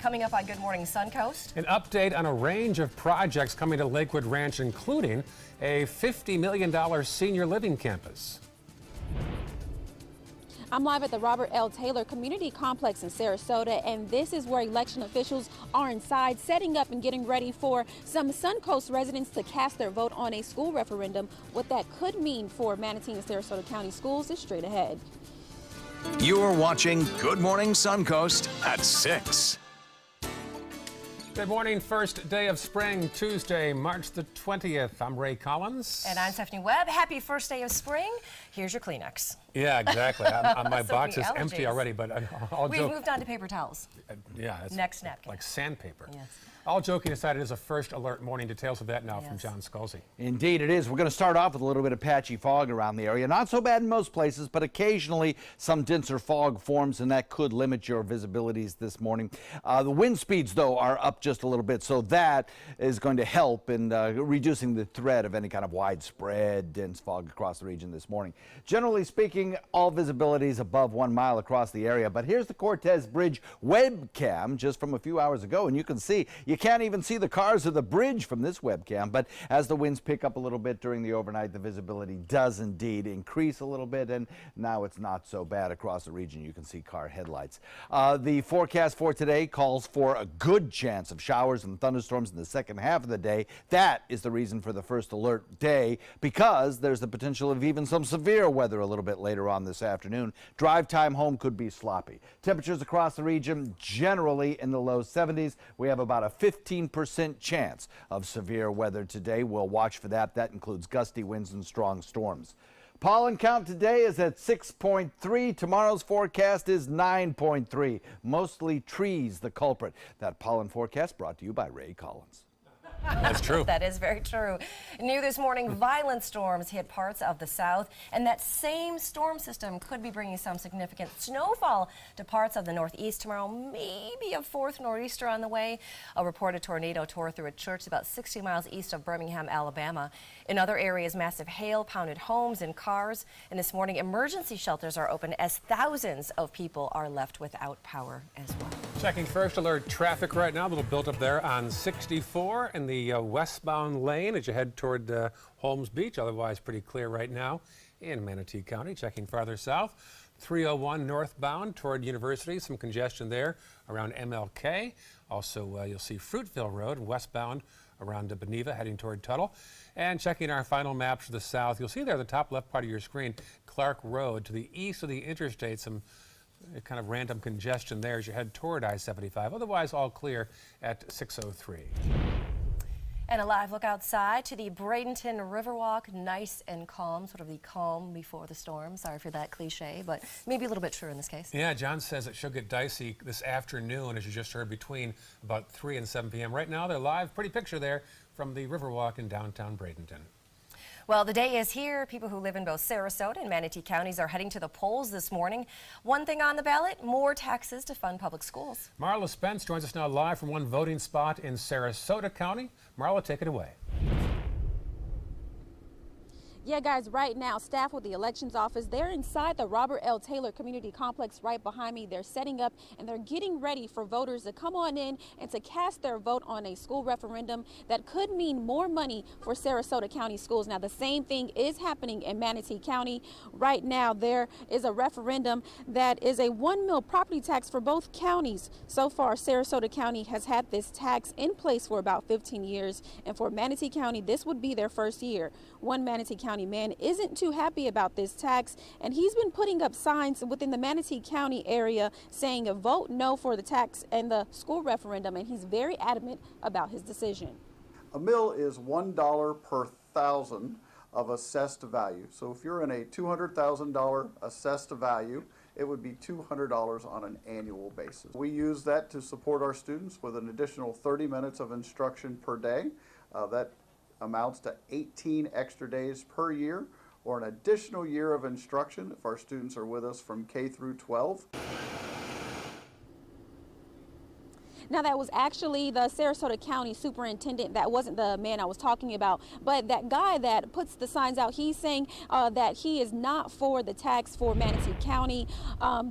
Coming up on Good Morning Suncoast. An update on a range of projects coming to Lakewood Ranch, including a $50 million senior living campus. I'm live at the Robert L. Taylor Community Complex in Sarasota, and this is where election officials are inside setting up and getting ready for some Suncoast residents to cast their vote on a school referendum. What that could mean for Manatee and Sarasota County schools is straight ahead. You're watching Good Morning Suncoast at 6. Good morning. First day of spring, Tuesday, March the 20th. I'm Ray Collins. And I'm Stephanie Webb. Happy first day of spring. Here's your Kleenex. Yeah, exactly. My box is empty already, but we've moved on to paper towels. Yeah. It's next napkin. Like sandpaper. Yes. All joking aside, it is a first alert morning. Details of that now from John Scalzi. Indeed it is. We're going to start off with a little bit of patchy fog around the area. Not so bad in most places, but occasionally some denser fog forms, and that could limit your visibilities this morning. The wind speeds, though, are up just a little bit, so that is going to help in reducing the threat of any kind of widespread dense fog across the region this morning. Generally speaking, all visibility is above 1 mile across the area, but here's the Cortez Bridge webcam just from a few hours ago, and you can see you can't even see the cars of the bridge from this webcam, but as the winds pick up a little bit during the overnight, the visibility does indeed increase a little bit, and now it's not so bad across the region. You can see car headlights. The forecast for today calls for a good chance of showers and thunderstorms in the second half of the day. That is the reason for the first alert day, because there's the potential of even some severe weather a little bit later on this afternoon. Drive time home could be sloppy. Temperatures across the region generally in the low 70s. We have about a 15% chance of severe weather today. We'll watch for that. That includes gusty winds and strong storms. Pollen count today is at 6.3. Tomorrow's forecast is 9.3. Mostly trees the culprit. That pollen forecast brought to you by Ray Collins. That's true. That is very true. New this morning, violent storms hit parts of the south, and that same storm system could be bringing some significant snowfall to parts of the northeast tomorrow. Maybe a fourth nor'easter on the way. A reported tornado tore through a church about 60 miles east of Birmingham, Alabama. In other areas, massive hail pounded homes and cars. And this morning, emergency shelters are open as thousands of people are left without power as well. Checking first alert traffic right now. A little built up there on 64 in the westbound lane as you head toward Holmes Beach. Otherwise pretty clear right now in Manatee County. Checking farther south, 301 northbound toward University. Some congestion there around MLK. Also, you'll see Fruitville Road westbound around Beneva heading toward Tuttle. And checking our final maps for the south, you'll see there the top left part of your screen, Clark Road to the east of the interstate. Some kind of random congestion there as you head toward I-75. Otherwise, all clear at 6:03. And a live look outside to the Bradenton Riverwalk, nice and calm, sort of the calm before the storm. Sorry for that cliche, but maybe a little bit true in this case. Yeah, John says it should get dicey this afternoon, as you just heard, between about 3 and 7 p.m. Right now, they're live. Pretty picture there from the Riverwalk in downtown Bradenton. Well, the day is here. People who live in both Sarasota and Manatee counties are heading to the polls this morning. One thing on the ballot, more taxes to fund public schools. Marla Spence joins us now live from one voting spot in Sarasota County. Marla, take it away. Yeah, guys, right now, staff with the elections office, they're inside the Robert L. Taylor Community Complex right behind me. They're setting up and they're getting ready for voters to come on in and to cast their vote on a school referendum that could mean more money for Sarasota County schools. Now, the same thing is happening in Manatee County. Right now, there is a referendum that is a 1 mil property tax for both counties. So far, Sarasota County has had this tax in place for about 15 years. And for Manatee County, this would be their first year. One Manatee County man isn't too happy about this tax, and he's been putting up signs within the Manatee County area saying a vote no for the tax and the school referendum, and he's very adamant about his decision. A mill is $1 per thousand of assessed value. So if you're in a $200,000 assessed value, it would be $200 on an annual basis. We use that to support our students with an additional 30 minutes of instruction per day. That amounts to 18 extra days per year, or an additional year of instruction if our students are with us from K through 12. Now, that was actually the Sarasota County superintendent. That wasn't the man I was talking about, but that guy that puts the signs out, he's saying that he is not for the tax for Manatee County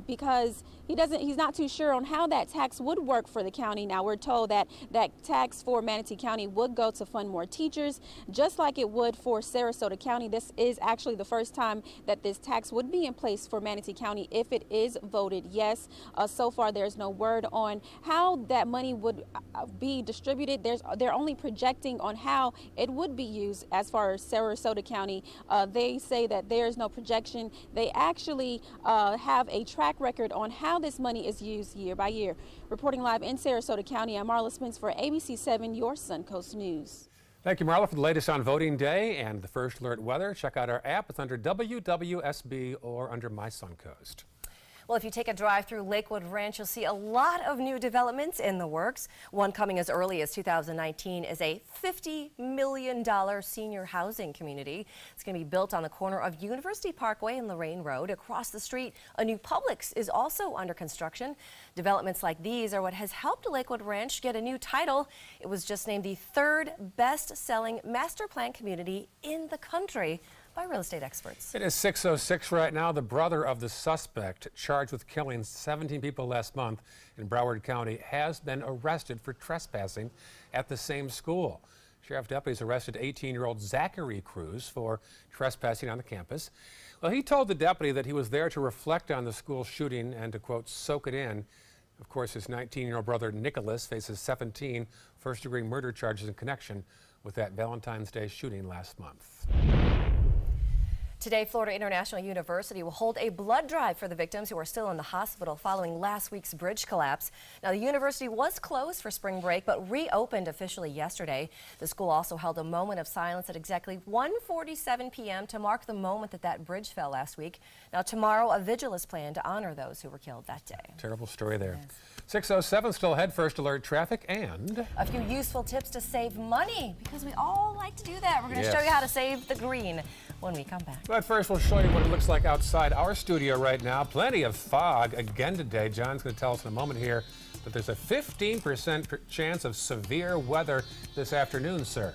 because He's not too sure on how that tax would work for the county. Now, we're told that that tax for Manatee County would go to fund more teachers, just like it would for Sarasota County. This is actually the first time that this tax would be in place for Manatee County if it is voted yes. So far, there's no word on how that money would be distributed. They're only projecting on how it would be used as far as Sarasota County. They say that there's no projection. They actually have a track record on how this money is used year by year. Reporting live in Sarasota County, I'm Marla Spence for ABC 7, your Suncoast News. Thank you, Marla, for the latest on voting day and the first alert weather. Check out our app. It's under WWSB or under My Suncoast. Well, if you take a drive through Lakewood Ranch, you'll see a lot of new developments in the works. One coming as early as 2019 is a $50 million senior housing community. It's going to be built on the corner of University Parkway and Lorraine Road. Across the street, a new Publix is also under construction. Developments like these are what has helped Lakewood Ranch get a new title. It was just named the third best-selling master plan community in the country by real estate experts. It is 6:06 right now. The brother of the suspect charged with killing 17 people last month in Broward County has been arrested for trespassing at the same school. Sheriff deputies arrested 18-year-old Zachary Cruz for trespassing on the campus. Well, he told the deputy that he was there to reflect on the school shooting and to, quote, soak it in. Of course, his 19-year-old brother Nicholas faces 17 first-degree murder charges in connection with that Valentine's Day shooting last month. Today, Florida International University will hold a blood drive for the victims who are still in the hospital following last week's bridge collapse. Now, the university was closed for spring break, but reopened officially yesterday. The school also held a moment of silence at exactly 1:47 p.m. to mark the moment that bridge fell last week. Now, tomorrow, a vigil is planned to honor those who were killed that day. Terrible story there. Yes. 6:07, still ahead, first alert traffic and a few useful tips to save money, because we all like to do that. We're going to show you how to save the green when we come back. But first, we'll show you what it looks like outside our studio right now. Plenty of fog again today. John's going to tell us in a moment here that there's a 15% chance of severe weather this afternoon, sir.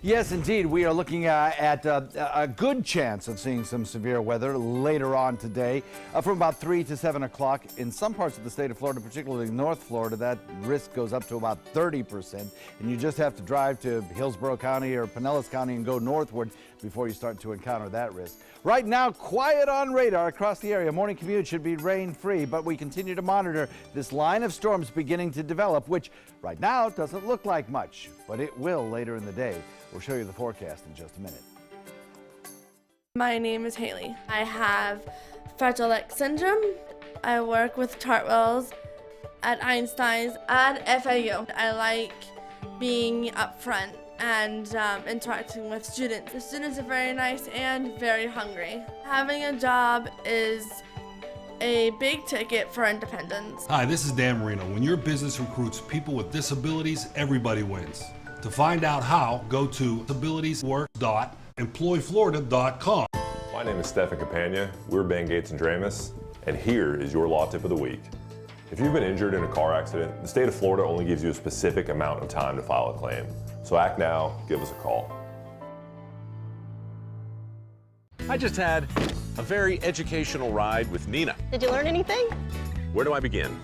Yes, indeed. We are looking at a good chance of seeing some severe weather later on today from about 3 to 7 o'clock. In some parts of the state of Florida, particularly North Florida, that risk goes up to about 30%. And you just have to drive to Hillsborough County or Pinellas County and go northward before you start to encounter that risk. Right now, quiet on radar across the area. Morning commute should be rain-free, but we continue to monitor this line of storms beginning to develop, which right now doesn't look like much, but it will later in the day. We'll show you the forecast in just a minute. My name is Haley. I have Fragile X syndrome. I work with Chartwells at Einstein's and FAU. I like being up front and interacting with students. The students are very nice and very hungry. Having a job is a big ticket for independence. Hi, this is Dan Marino. When your business recruits people with disabilities, everybody wins. To find out how, go to disabilitieswork.employflorida.com. My name is Stefan Campagna. We're Ben Gates and Dramus, and here is your law tip of the week. If you've been injured in a car accident, the state of Florida only gives you a specific amount of time to file a claim. So act now, give us a call. I just had a very educational ride with Nina. Did you learn anything? Where do I begin?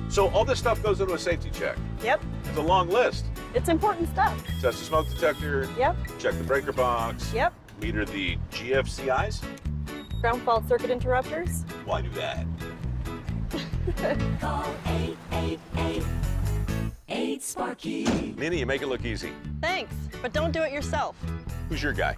So all this stuff goes into a safety check. Yep. It's a long list. It's important stuff. Test the smoke detector. Yep. Check the breaker box. Yep. Meter the GFCIs. Ground fault circuit interrupters. Well, I do that. Call 888-8-SPARKY. Nina, you make it look easy. Thanks, but don't do it yourself. Who's your guy?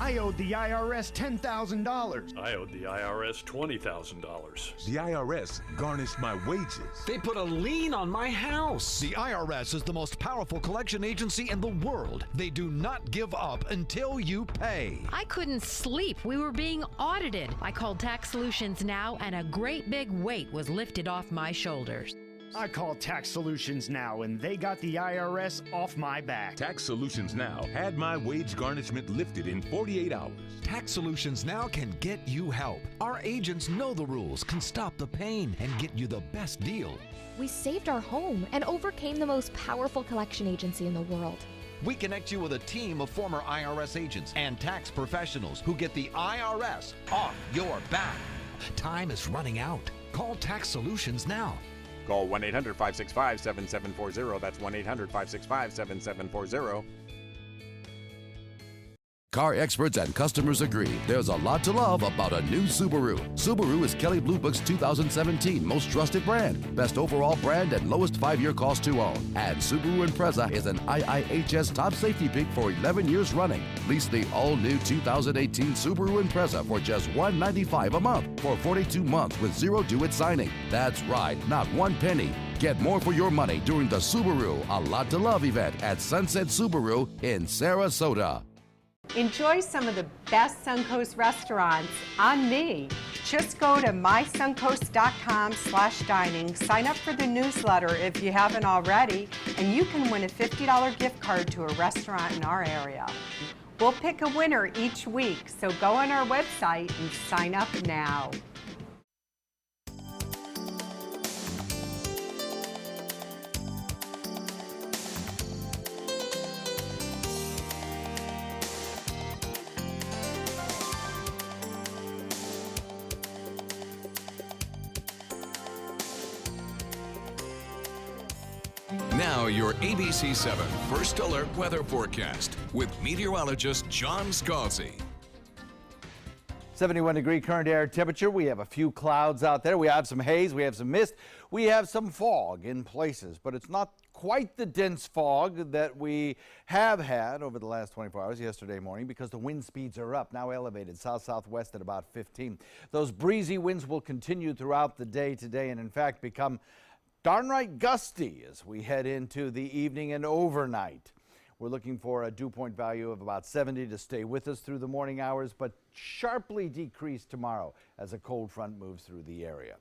I owed the IRS $10,000. I owed the IRS $20,000. The IRS garnished my wages. They put a lien on my house. The IRS is the most powerful collection agency in the world. They do not give up until you pay. I couldn't sleep. We were being audited. I called Tax Solutions Now, and a great big weight was lifted off my shoulders. I called Tax Solutions Now, and they got the IRS off my back. Tax Solutions Now had my wage garnishment lifted in 48 hours. Tax Solutions Now can get you help. Our agents know the rules, can stop the pain, and get you the best deal. We saved our home and overcame the most powerful collection agency in the world. We connect you with a team of former IRS agents and tax professionals who get the IRS off your back. Time is running out. Call Tax Solutions now. Call 1-800-565-7740. That's 1-800-565-7740. Car experts and customers agree there's a lot to love about a new Subaru. Subaru is Kelley Blue Book's 2017 most trusted brand, best overall brand, and lowest 5-year cost to own. And Subaru Impreza is an IIHS top safety pick for 11 years running. Lease the all-new 2018 Subaru Impreza for just $195 a month for 42 months with zero due at signing. That's right, not one penny. Get more for your money during the Subaru A Lot to Love event at Sunset Subaru in Sarasota. Enjoy some of the best Suncoast restaurants on me. Just go to mysuncoast.com/dining, sign up for the newsletter if you haven't already, and you can win a $50 gift card to a restaurant in our area. We'll pick a winner each week, so go on our website and sign up now. Now your ABC 7 First Alert Weather Forecast with meteorologist John Scalzi. 71-degree current air temperature. We have a few clouds out there. We have some haze. We have some mist. We have some fog in places, but it's not quite the dense fog that we have had over the last 24 hours yesterday morning because the wind speeds are up, now elevated south-southwest at about 15. Those breezy winds will continue throughout the day today and in fact become darn right gusty as we head into the evening and overnight. We're looking for a dew point value of about 70 to stay with us through the morning hours, but sharply decrease tomorrow as a cold front moves through the area.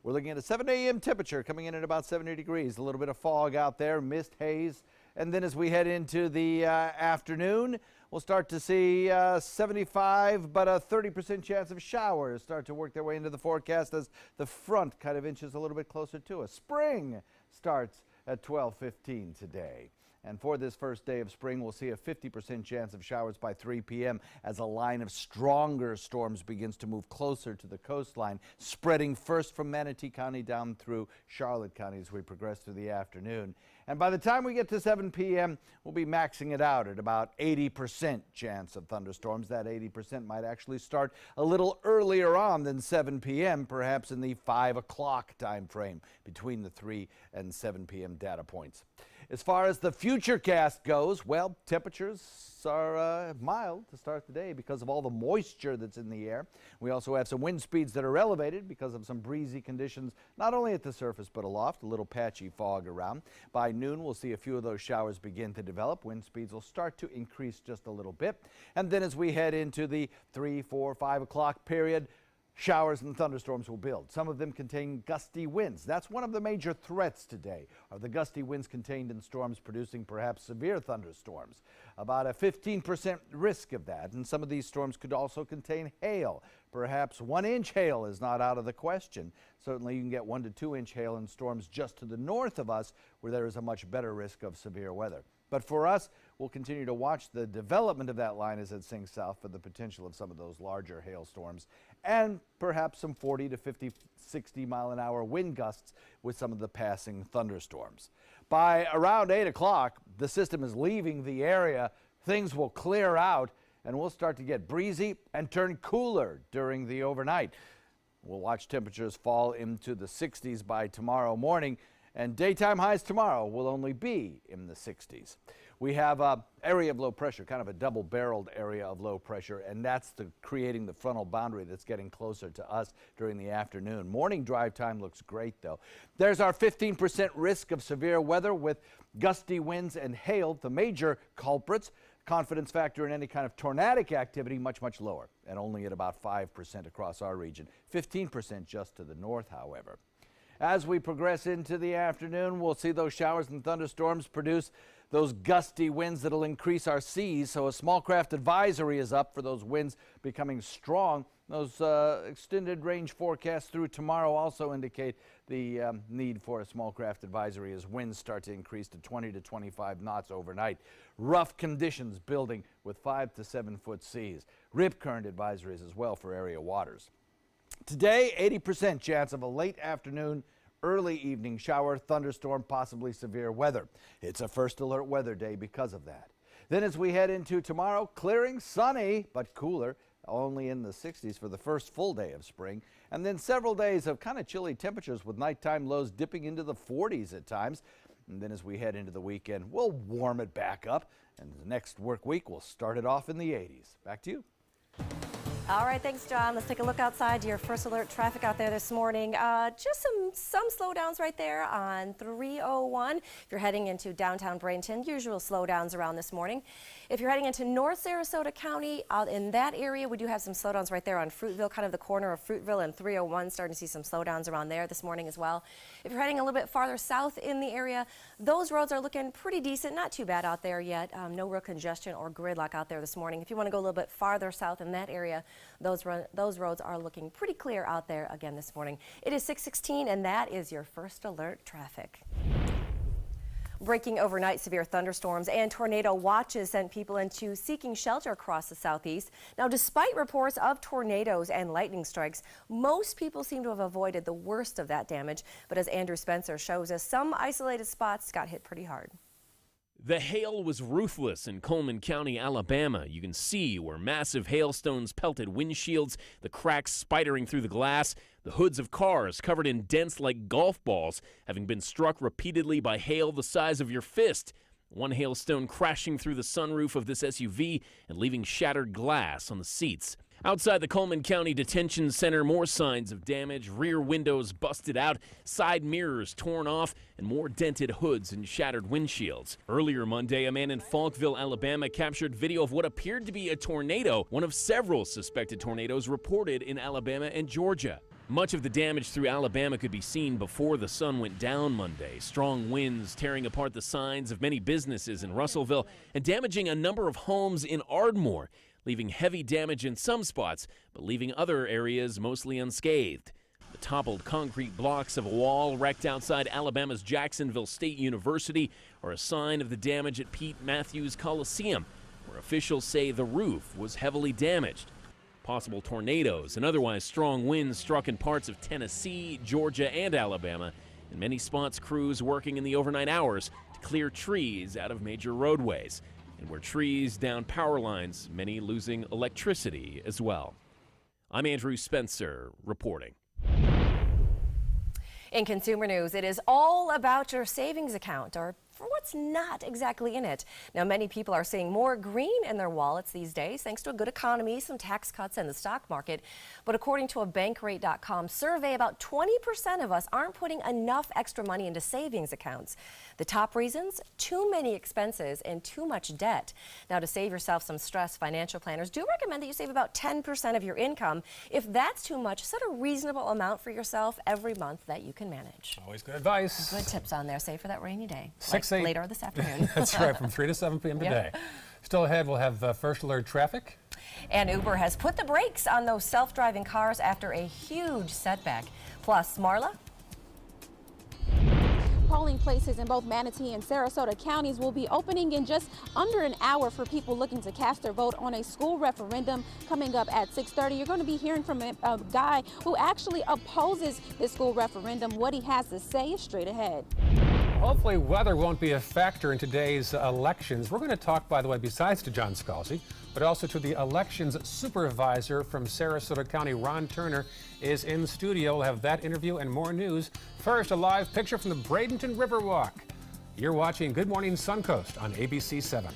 We're looking at a 7 a.m. temperature coming in at about 70 degrees. A little bit of fog out there, mist, haze. And then as we head into the afternoon, we'll start to see 75, but a 30% chance of showers start to work their way into the forecast as the front kind of inches a little bit closer to us. Spring starts at 12:15 today. And for this first day of spring, we'll see a 50% chance of showers by 3 p.m. as a line of stronger storms begins to move closer to the coastline, spreading first from Manatee County down through Charlotte County as we progress through the afternoon. And by the time we get to 7 p.m., we'll be maxing it out at about 80% chance of thunderstorms. That 80% might actually start a little earlier on than 7 p.m., perhaps in the 5 o'clock time frame between the 3 and 7 p.m. data points. As far as the futurecast goes, well, temperatures are mild to start the day because of all the moisture that's in the air. We also have some wind speeds that are elevated because of some breezy conditions, not only at the surface but aloft, a little patchy fog around. By noon, we'll see a few of those showers begin to develop. Wind speeds will start to increase just a little bit. And then as we head into the 3, 4, 5 o'clock period, showers and thunderstorms will build. Some of them contain gusty winds. That's one of the major threats today, are the gusty winds contained in storms producing perhaps severe thunderstorms. About a 15% risk of that, and some of these storms could also contain hail. Perhaps 1-inch hail is not out of the question. Certainly you can get 1 to 2-inch hail in storms just to the north of us where there is a much better risk of severe weather. But for us, we'll continue to watch the development of that line as it sinks south for the potential of some of those larger hailstorms and perhaps some 40 to 50, 60 mile an hour wind gusts with some of the passing thunderstorms. By around 8 o'clock, the system is leaving the area. Things will clear out and we'll start to get breezy and turn cooler during the overnight. We'll watch temperatures fall into the 60s by tomorrow morning, and daytime highs tomorrow will only be in the 60s. We have an area of low pressure, kind of a double-barreled area of low pressure, and that's creating the frontal boundary that's getting closer to us during the afternoon. Morning drive time looks great, though. There's our 15% risk of severe weather with gusty winds and hail, the major culprits. Confidence factor in any kind of tornadic activity much, much lower, and only at about 5% across our region. 15% just to the north, however. As we progress into the afternoon, we'll see those showers and thunderstorms produce those gusty winds that'll increase our seas. So a small craft advisory is up for those winds becoming strong. Those extended range forecasts through tomorrow also indicate the need for a small craft advisory as winds start to increase to 20 to 25 knots overnight. Rough conditions building with 5 to 7 foot seas. Rip current advisories as well for area waters. Today, 80% chance of a late afternoon, early evening shower, thunderstorm, possibly severe weather. It's a first alert weather day because of that. Then as we head into tomorrow, clearing, sunny, but cooler, only in the 60s for the first full day of spring. And then several days of kind of chilly temperatures with nighttime lows dipping into the 40s at times. And then as we head into the weekend, we'll warm it back up. And the next work week, we'll start it off in the 80s. Back to you. All right, thanks, John. Let's take a look outside your first alert traffic out there this morning. Just some slowdowns right there on 301. If you're heading into downtown Bradenton, usual slowdowns around this morning. If you're heading into North Sarasota County, in that area, we do have some slowdowns right there on Fruitville, kind of the corner of Fruitville and 301, starting to see some slowdowns around there this morning as well. If you're heading a little bit farther south in the area, those roads are looking pretty decent, not too bad out there yet. No real congestion or gridlock out there this morning. If you want to go a little bit farther south in that area, those roads are looking pretty clear out there again this morning. It is 6:16, and that is your first alert traffic. Breaking overnight, severe thunderstorms and tornado watches sent people into seeking shelter across the southeast. Now, despite reports of tornadoes and lightning strikes, most people seem to have avoided the worst of that damage. But as Andrew Spencer shows us, some isolated spots got hit pretty hard. The hail was ruthless in Coleman County, Alabama. You can see where massive hailstones pelted windshields, the cracks spidering through the glass, the hoods of cars covered in dents like golf balls, having been struck repeatedly by hail the size of your fist. One hailstone crashing through the sunroof of this SUV and leaving shattered glass on the seats. Outside the Coleman County Detention Center, more signs of damage, rear windows busted out, side mirrors torn off, and more dented hoods and shattered windshields. Earlier Monday, a man in Falkville, Alabama captured video of what appeared to be a tornado, one of several suspected tornadoes reported in Alabama and Georgia. Much of the damage through Alabama could be seen before the sun went down Monday. Strong winds tearing apart the signs of many businesses in Russellville and damaging a number of homes in Ardmore, leaving heavy damage in some spots, but leaving other areas mostly unscathed. The toppled concrete blocks of a wall wrecked outside Alabama's Jacksonville State University are a sign of the damage at Pete Matthews Coliseum, where officials say the roof was heavily damaged. Possible tornadoes and otherwise strong winds struck in parts of Tennessee, Georgia, and Alabama. In many spots, crews working in the overnight hours to clear trees out of major roadways. And where trees down power lines, many losing electricity as well. I'm Andrew Spencer reporting. In consumer news, it is all about your savings account, or for what's not exactly in it. Now, many people are seeing more green in their wallets these days thanks to a good economy, some tax cuts, and the stock market. But according to a Bankrate.com survey, about 20% of us aren't putting enough extra money into savings accounts. The top reasons? Too many expenses and too much debt. Now, to save yourself some stress, financial planners do recommend that you save about 10% of your income. If that's too much, set a reasonable amount for yourself every month that you can manage. Always good advice. Good tips on there, save for that rainy day. 6-8. Later this afternoon. That's right, from 3 to 7 p.m. today. Yep. Still ahead, we'll have first alert traffic. And Uber has put the brakes on those self-driving cars after a huge setback. Plus, Marla? Polling places in both Manatee and Sarasota counties will be opening in just under an hour for people looking to cast their vote on a school referendum coming up at 6:30. You're going to be hearing from a guy who actually opposes this school referendum. What he has to say is straight ahead. Hopefully weather won't be a factor in today's elections. We're going to talk, by the way, besides to John Scalzi, but also to the elections supervisor from Sarasota County. Ron Turner is in studio. We'll have that interview and more news. First, a live picture from the Bradenton Riverwalk. You're watching Good Morning Suncoast on ABC 7.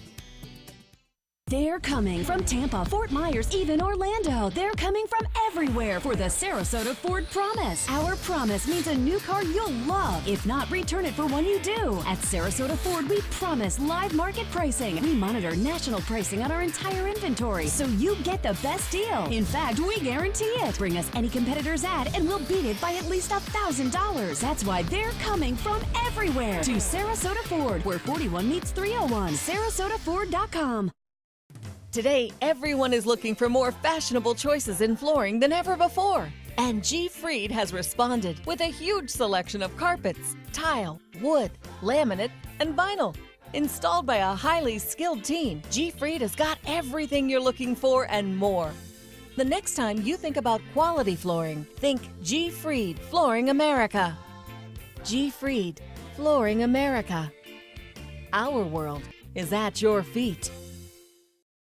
They're coming from Tampa, Fort Myers, even Orlando. They're coming from everywhere for the Sarasota Ford Promise. Our promise means a new car you'll love. If not, return it for one you do. At Sarasota Ford, we promise live market pricing. We monitor national pricing on our entire inventory, so you get the best deal. In fact, we guarantee it. Bring us any competitor's ad, and we'll beat it by at least $1,000. That's why they're coming from everywhere to Sarasota Ford, where 41 meets 301. SarasotaFord.com. Today, everyone is looking for more fashionable choices in flooring than ever before. And G. Fried has responded with a huge selection of carpets, tile, wood, laminate, and vinyl. Installed by a highly skilled team, G. Fried has got everything you're looking for and more. The next time you think about quality flooring, think G. Fried Flooring America. G. Fried Flooring America. Our world is at your feet.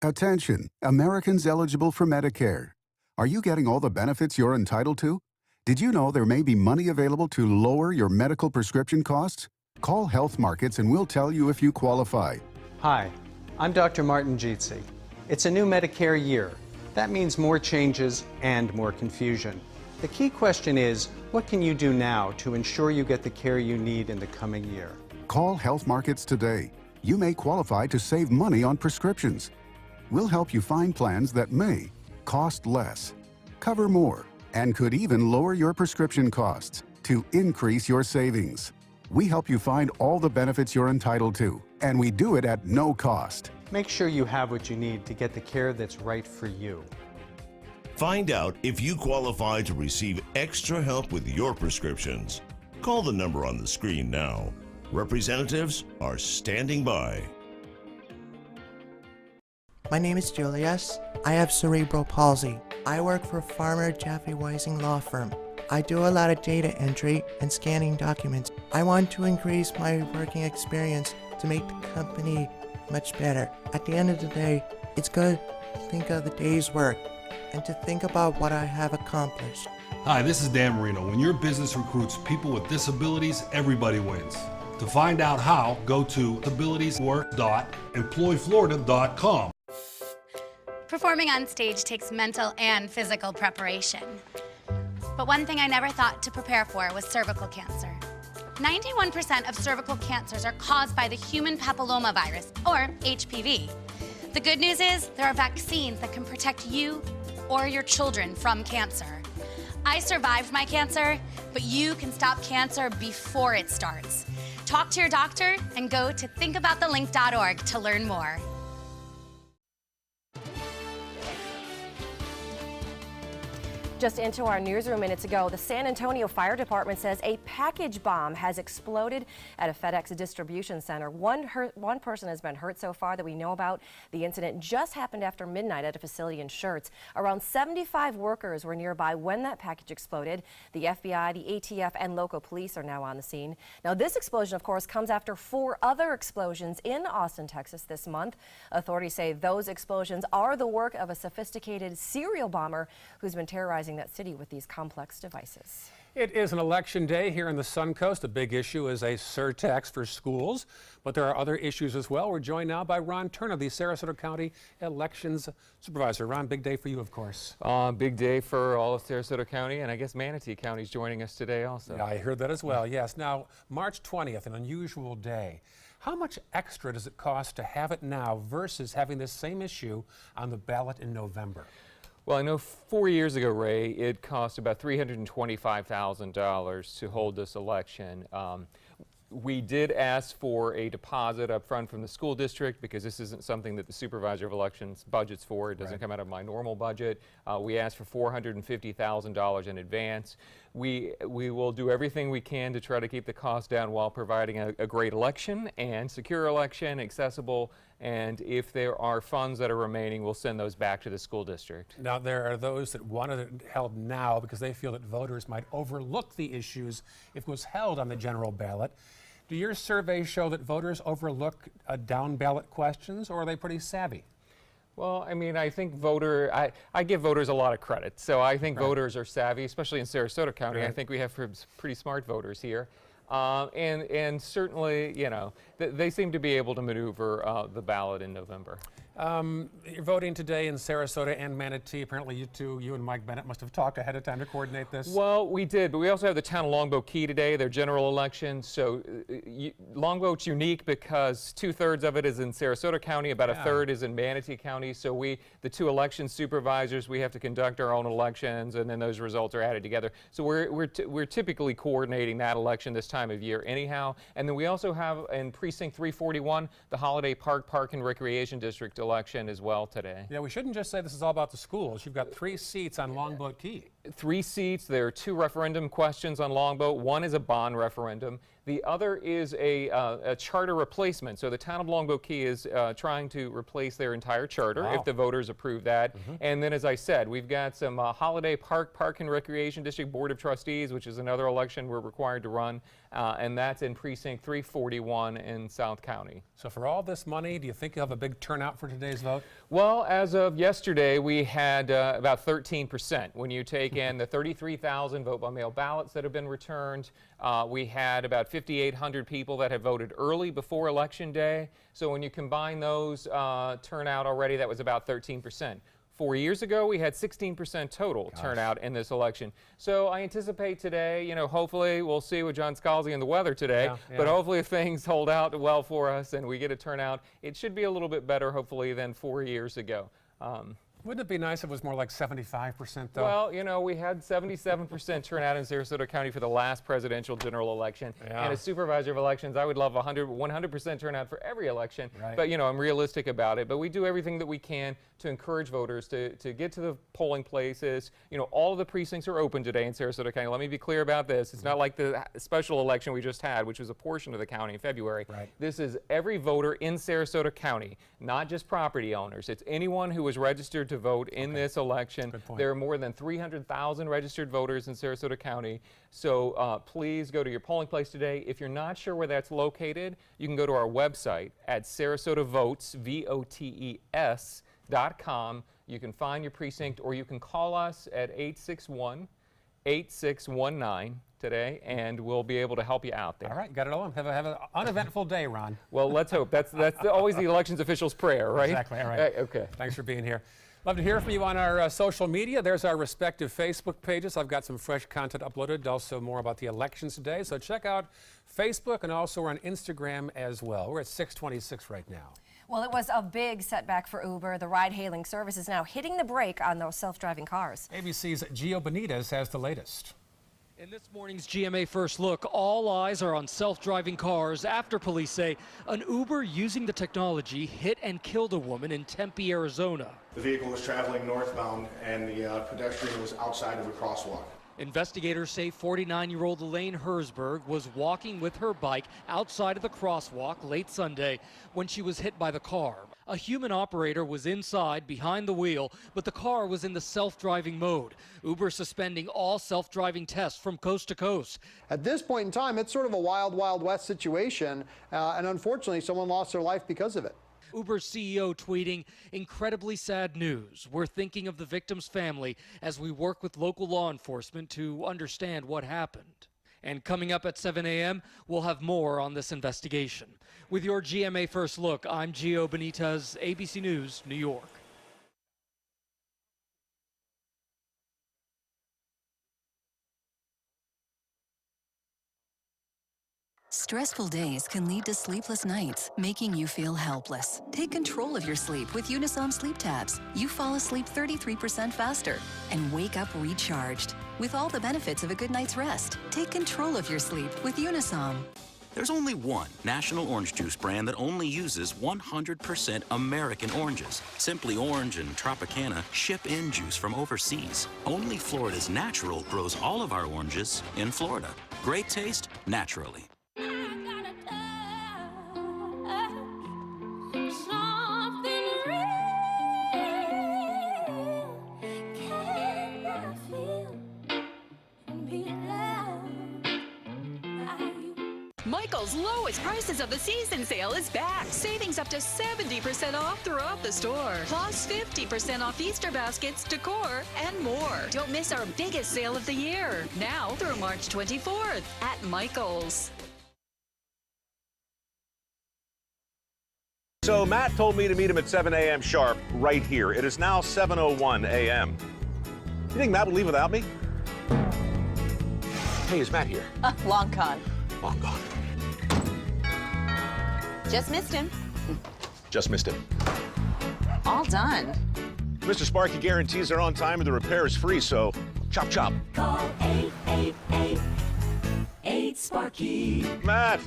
Attention, Americans eligible for Medicare. Are you getting all the benefits you're entitled to? Did you know there may be money available to lower your medical prescription costs? Call Health Markets and we'll tell you if you qualify. Hi, I'm Dr. Martin Jeetsi. It's a new Medicare year. That means more changes and more confusion. The key question is, what can you do now to ensure you get the care you need in the coming year? Call Health Markets today. You may qualify to save money on prescriptions. We'll help you find plans that may cost less, cover more, and could even lower your prescription costs to increase your savings. We help you find all the benefits you're entitled to, and we do it at no cost. Make sure you have what you need to get the care that's right for you. Find out if you qualify to receive extra help with your prescriptions. Call the number on the screen now. Representatives are standing by. My name is Julius. I have cerebral palsy. I work for Farmer Jeffrey Weising Law Firm. I do a lot of data entry and scanning documents. I want to increase my working experience to make the company much better. At the end of the day, it's good to think of the day's work and to think about what I have accomplished. Hi, this is Dan Marino. When your business recruits people with disabilities, everybody wins. To find out how, go to abilitieswork.employflorida.com. Performing on stage takes mental and physical preparation. But one thing I never thought to prepare for was cervical cancer. 91% of cervical cancers are caused by the human papillomavirus, or HPV. The good news is there are vaccines that can protect you or your children from cancer. I survived my cancer, but you can stop cancer before it starts. Talk to your doctor and go to thinkaboutthelink.org to learn more. Just into our newsroom minutes ago, the San Antonio Fire Department says a package bomb has exploded at a FedEx distribution center. One person has been hurt so far that we know about. The incident just happened after midnight at a facility in Schertz. Around 75 workers were nearby when that package exploded. The FBI, the ATF, and local police are now on the scene. Now, this explosion, of course, comes after 4 other explosions in Austin, Texas this month. Authorities say those explosions are the work of a sophisticated serial bomber who's been terrorizing that city with these complex devices. It is an election day here in the Suncoast. A big issue is a surtax for schools, but there are other issues as well. We're joined now by Ron Turner, the Sarasota County Elections Supervisor. Ron, big day for you, of course. Big day for all of Sarasota County, and I guess Manatee County is joining us today also. Yeah, I heard that as well, yes. Now, March 20th, an unusual day. How much extra does it cost to have it now versus having this same issue on the ballot in November? Well, I know 4 years ago, Ray, it cost about $325,000 to hold this election. We did ask for a deposit up front from the school district because this isn't something that the supervisor of elections budgets for. It doesn't come out of my normal budget. We asked for $450,000 in advance. We will do everything we can to try to keep the cost down while providing a great election and secure election, accessible, and if there are funds that are remaining, we'll send those back to the school district. Now, there are those that want it held now because they feel that voters might overlook the issues if it was held on the general ballot. Do your surveys show that voters overlook down ballot questions, or are they pretty savvy? Well, I mean, I think I give voters a lot of credit. So I think voters are savvy, especially in Sarasota County. I think we have pretty smart voters here. And certainly, you know, they seem to be able to maneuver the ballot in November. You're voting today in Sarasota and Manatee. Apparently you and Mike Bennett must have talked ahead of time to coordinate this. Well, we did, but we also have the town of Longboat Key today, their general election. So Longboat's unique because 2/3 of it is in Sarasota County, about a third is in Manatee County. So the 2 election supervisors, we have to conduct our own elections, and then those results are added together. So we're typically coordinating that election this time of year anyhow. And then we also have in Precinct 341, the Holiday Park and Recreation District election as well today. Yeah, we shouldn't just say this is all about the schools. You've got 3 seats on Longboat Key. 3 seats. There are 2 referendum questions on Longboat. One is a bond referendum. The other is a charter replacement. So the town of Longboat Key is trying to replace their entire charter if the voters approve that. And then, as I said, we've got some Holiday Park and Recreation District Board of Trustees, which is another election we're required to run, and that's in Precinct 341 in South County. So for all this money, do you think you'll have a big turnout for today's vote? Well, as of yesterday, we had about 13%. When you take in the 33,000 vote-by-mail ballots that have been returned, we had about 5,800 people that had voted early before Election Day. So when you combine those turnout already, that was about 13%. 4 years ago, we had 16% total turnout in this election. So I anticipate today, hopefully we'll see with John Scalzi and the weather today, but hopefully if things hold out well for us and we get a turnout, it should be a little bit better, hopefully, than 4 years ago. Wouldn't it be nice if it was more like 75% though? Well, we had 77% turnout in Sarasota County for the last presidential general election. And as supervisor of elections, I would love 100% turnout for every election. But, I'm realistic about it. But we do everything that we can to encourage voters to get to the polling places. All of the precincts are open today in Sarasota County. Let me be clear about this. It's not like the special election we just had, which was a portion of the county in February. This is every voter in Sarasota County, not just property owners. It's anyone who was registered to vote in this election. There are more than 300,000 registered voters in Sarasota County. So please go to your polling place today. If you're not sure where that's located, you can go to our website at SarasotaVotes, VOTES.com. You can find your precinct, or you can call us at 861-8619 today, and we'll be able to help you out there. All right, got it all. Have an uneventful day, Ron. Well, let's hope. That's always the elections official's prayer, right? Exactly. All right. Okay. Thanks for being here. Love to hear from you on our social media. There's our respective Facebook pages. I've got some fresh content uploaded, also more about the elections today. So check out Facebook, and also we're on Instagram as well. We're at 626 right now. Well, it was a big setback for Uber. The ride-hailing service is now hitting the brake on those self-driving cars. ABC's Gio Benitez has the latest. In this morning's GMA First Look, all eyes are on self-driving cars after police say an Uber using the technology hit and killed a woman in Tempe, Arizona. The vehicle was traveling northbound and the pedestrian was outside of a crosswalk. Investigators say 49-year-old Elaine Herzberg was walking with her bike outside of the crosswalk late Sunday when she was hit by the car. A human operator was inside behind the wheel, but the car was in the self-driving mode. Uber suspending all self-driving tests from coast to coast. At this point in time, it's sort of a wild, wild west situation, and unfortunately, someone lost their life because of it. Uber's CEO tweeting, "Incredibly sad news. We're thinking of the victim's family as we work with local law enforcement to understand what happened." And coming up at 7 a.m., we'll have more on this investigation. With your GMA First Look, I'm Gio Benitez, ABC News, New York. Stressful days can lead to sleepless nights, making you feel helpless. Take control of your sleep with Unisom Sleep Tabs. You fall asleep 33% faster and wake up recharged. With all the benefits of a good night's rest, take control of your sleep with Unisom. There's only one national orange juice brand that only uses 100% American oranges. Simply Orange and Tropicana ship in juice from overseas. Only Florida's Natural grows all of our oranges in Florida. Great taste, naturally. Michael's lowest prices of the season sale is back. Savings up to 70% off throughout the store. Plus 50% off Easter baskets, decor, and more. Don't miss our biggest sale of the year. Now through March 24th at Michael's. So Matt told me to meet him at 7 a.m. sharp right here. It is now 7:01 a.m. You think Matt would leave without me? Hey, is Matt here? Long gone. Long gone. Just missed him. Just missed him. All done. Mr. Sparky guarantees they're on time and the repair is free, so chop chop. Call 888-8-SPARKY. Matt,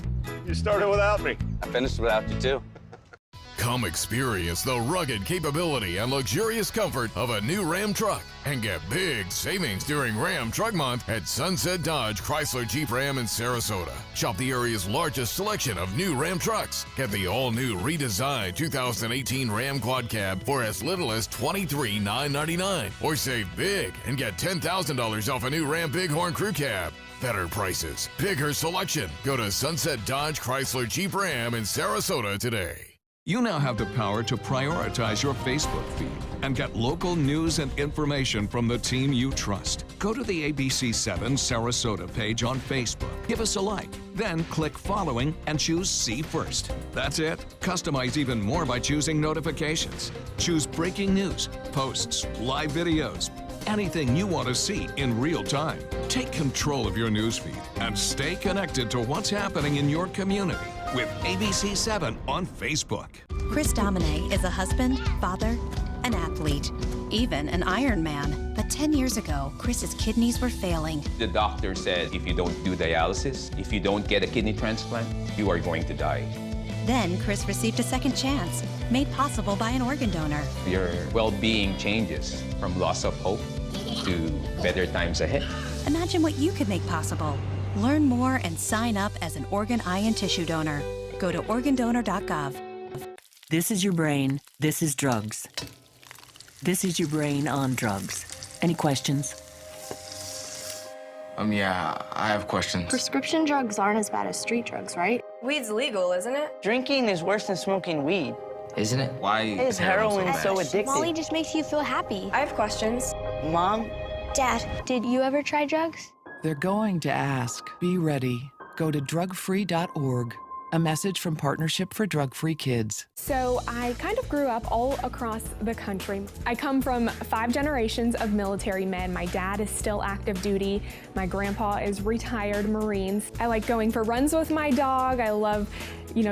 you started without me. I finished without you too. Come experience the rugged capability and luxurious comfort of a new Ram truck and get big savings during Ram Truck Month at Sunset Dodge Chrysler Jeep Ram in Sarasota. Shop the area's largest selection of new Ram trucks. Get the all-new redesigned 2018 Ram Quad Cab for as little as $23,999. Or save big and get $10,000 off a new Ram Bighorn Crew Cab. Better prices, bigger selection. Go to Sunset Dodge Chrysler Jeep Ram in Sarasota today. You now have the power to prioritize your Facebook feed and get local news and information from the team you trust. Go to the ABC7 Sarasota page on Facebook. Give us a like, then click following and choose See First. That's it. Customize even more by choosing notifications. Choose breaking news, posts, live videos, anything you want to see in real time. Take control of your newsfeed and stay connected to what's happening in your community with ABC7 on Facebook. Chris Domine is a husband, father, an athlete, even an Ironman. But 10 years ago, Chris's kidneys were failing. The doctor said if you don't do dialysis, if you don't get a kidney transplant, you are going to die. Then Chris received a second chance, made possible by an organ donor. Your well-being changes from loss of hope to better times ahead. Imagine what you could make possible. Learn more and sign up as an organ, eye, and tissue donor. Go to organdonor.gov. This is your brain. This is drugs. This is your brain on drugs. Any questions? Yeah, I have questions. Prescription drugs aren't as bad as street drugs, right? Weed's legal, isn't it? Drinking is worse than smoking weed. Isn't it? Why is heroin so addictive? Molly just makes you feel happy. I have questions. Mom? Dad, did you ever try drugs? They're going to ask. Be ready. Go to drugfree.org. A message from Partnership for Drug-Free Kids. So I kind of grew up all across the country. I come from 5 generations of military men. My dad is still active duty. My grandpa is retired Marines. I like going for runs with my dog. I love,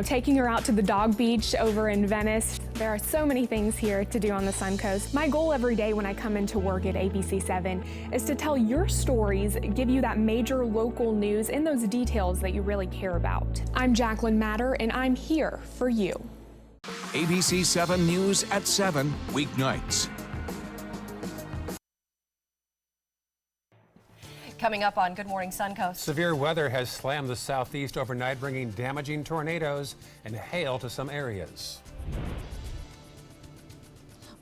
taking her out to the dog beach over in Venice. There are so many things here to do on the Suncoast. My goal every day when I come into work at ABC7 is to tell your stories, give you that major local news and those details that you really care about. I'm Jacqueline Matter, and I'm here for you. ABC7 News at 7, weeknights. Coming up on Good Morning Suncoast. Severe weather has slammed the southeast overnight, bringing damaging tornadoes and hail to some areas.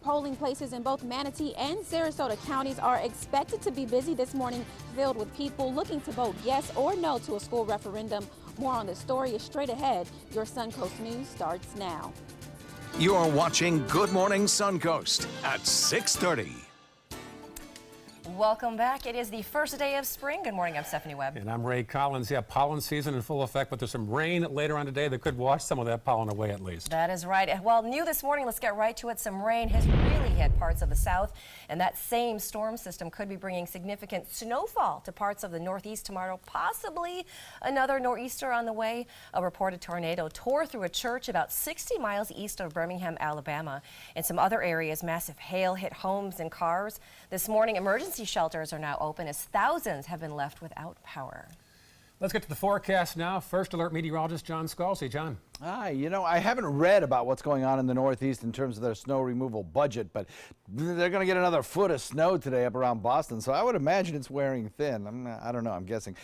Polling places in both Manatee and Sarasota counties are expected to be busy this morning, filled with people looking to vote yes or no to a school referendum. More on this story is straight ahead. Your Suncoast News starts now. You're watching Good Morning Suncoast at 6:30. Welcome back. It is the first day of spring. Good morning. I'm Stephanie Webb. And I'm Ray Collins. Yeah, pollen season in full effect, but there's some rain later on today that could wash some of that pollen away at least. That is right. Well, new this morning, let's get right to it. Some rain has really hit parts of the south, and that same storm system could be bringing significant snowfall to parts of the northeast tomorrow, possibly another nor'easter on the way. A reported tornado tore through a church about 60 miles east of Birmingham, Alabama. In some other areas, massive hail hit homes and cars. This morning, emergency shelters are now open as thousands have been left without power. Let's get to the forecast now. First Alert meteorologist John Scalzi. John. Hi, I haven't read about what's going on in the Northeast in terms of their snow removal budget, but they're going to get another foot of snow today up around Boston, so I would imagine it's wearing thin. I don't know, I'm guessing.